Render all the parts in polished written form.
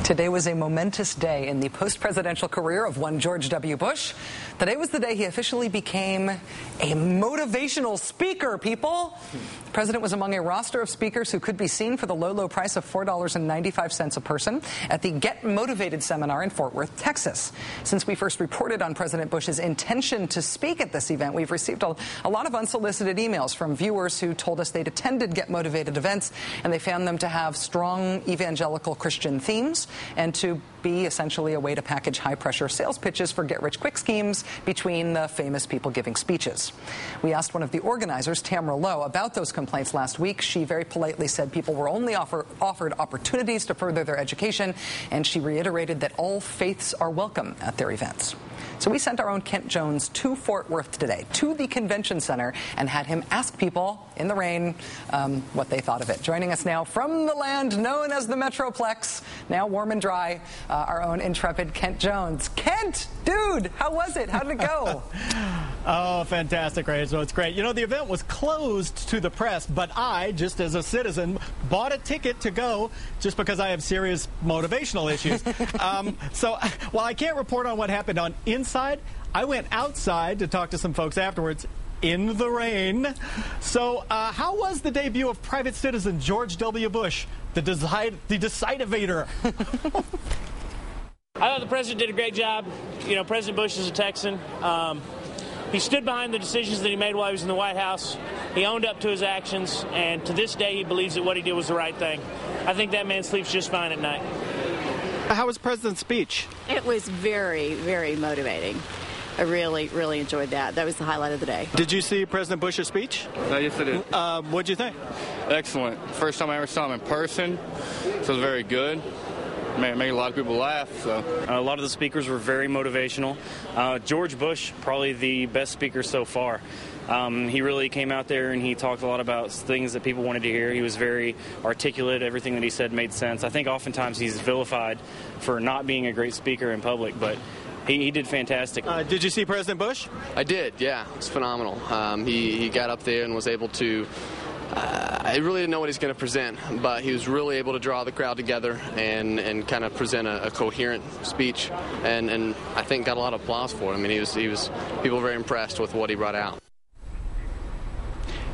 Today was a momentous day in the post-presidential career of one George W. Bush. Today was the day he officially became a motivational speaker, people. The president was among a roster of speakers who could be seen for the low price of $4.95 a person at the Get Motivated seminar in Fort Worth, Texas. Since we first reported on President Bush's intention to speak at this event, we've received a lot of unsolicited emails from viewers who told us they'd attended Get Motivated events and they found them to have strong evangelical Christian themes and to be essentially a way to package high-pressure sales pitches for get-rich-quick schemes between the famous people giving speeches. We asked one of the organizers, Tamara Lowe, about those complaints last week. She very politely said people were only offered opportunities to further their education, and she reiterated that all faiths are welcome at their events. So we sent our own Kent Jones to Fort Worth today, to the convention center, and had him ask people in the rain what they thought of it. Joining us now from the land known as the Metroplex, now warm and dry, our own intrepid Kent Jones. Kent, dude, how was it? How did it go? Oh, fantastic, Ray. So it's great. You know, the event was closed to the press, but I, just as a citizen, bought a ticket to go just because I have serious motivational issues. So while I can't report on what happened on inside, I went outside to talk to some folks afterwards in the rain. So how was the debut of private citizen George W. Bush, the decidivator? I thought the president did a great job. You know, President Bush is a Texan. He stood behind the decisions that he made while he was in the White House. He owned up to his actions, and to this day he believes that what he did was the right thing. I think that man sleeps just fine at night. How was the president's speech? It was very, very motivating. I really enjoyed that. That was the highlight of the day. Did you see President Bush's speech? Yes, I did. What'd you think? Excellent. First time I ever saw him in person, so it was very good. Made a lot of people laugh. So a lot of the speakers were very motivational. George Bush, probably the best speaker so far. He really came out there and he talked a lot about things that people wanted to hear. He was very articulate. Everything that he said made sense. I think oftentimes he's vilified for not being a great speaker in public, but he did fantastic. Did you see President Bush? I did, yeah. It was phenomenal. He got up there and was able to I really didn't know what he's going to present, but he was really able to draw the crowd together and kind of present a coherent speech, and I think got a lot of applause for it. I mean, people were very impressed with what he brought out.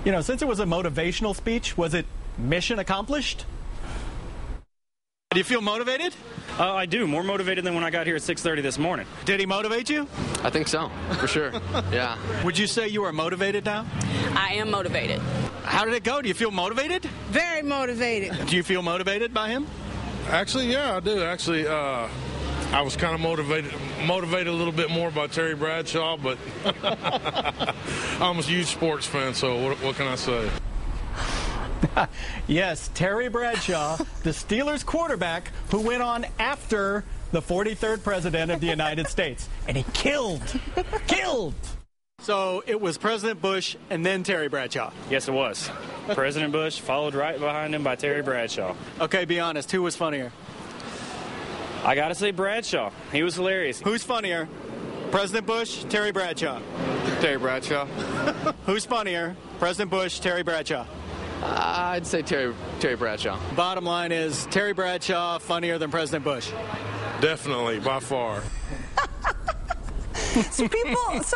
You know, since it was a motivational speech, was it mission accomplished? Do you feel motivated? I do. More motivated than when I got here at 6:30 this morning. Did he motivate you? I think so, for sure. Yeah. Would you say you are motivated now? I am motivated. How did it go? Do you feel motivated? Very motivated. Do you feel motivated by him? Actually, yeah, I do. Actually, I was kind of motivated a little bit more by Terry Bradshaw, but I'm a huge sports fan, so what can I say? Yes, Terry Bradshaw, the Steelers quarterback who went on after the 43rd president of the United States. And he killed. So it was President Bush and then Terry Bradshaw. Yes, it was. President Bush followed right behind him by Terry Bradshaw. Okay, be honest. Who was funnier? I got to say Bradshaw. He was hilarious. Who's funnier? President Bush, Terry Bradshaw? Terry Bradshaw. Who's funnier? President Bush, Terry Bradshaw? I'd say Terry Bradshaw. Bottom line is Terry Bradshaw funnier than President Bush? Definitely, by far. So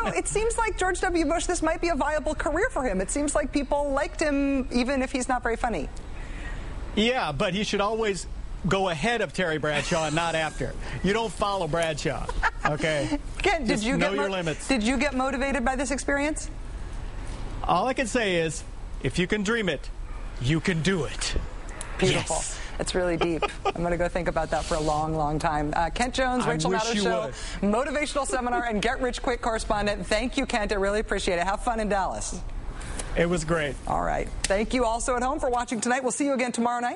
it seems like George W. Bush, this might be a viable career for him. It seems like people liked him even if he's not very funny. Yeah, but he should always go ahead of Terry Bradshaw and not after. You don't follow Bradshaw, okay? Ken, did you know your limits. Did you get motivated by this experience? All I can say is, if you can dream it, you can do it. Beautiful. Yes. It's really deep. I'm going to go think about that for a long time. Kent Jones, Rachel Maddow Show, motivational seminar and get-rich-quick correspondent. Thank you, Kent. I really appreciate it. Have fun in Dallas. It was great. All right. Thank you also at home for watching tonight. We'll see you again tomorrow night.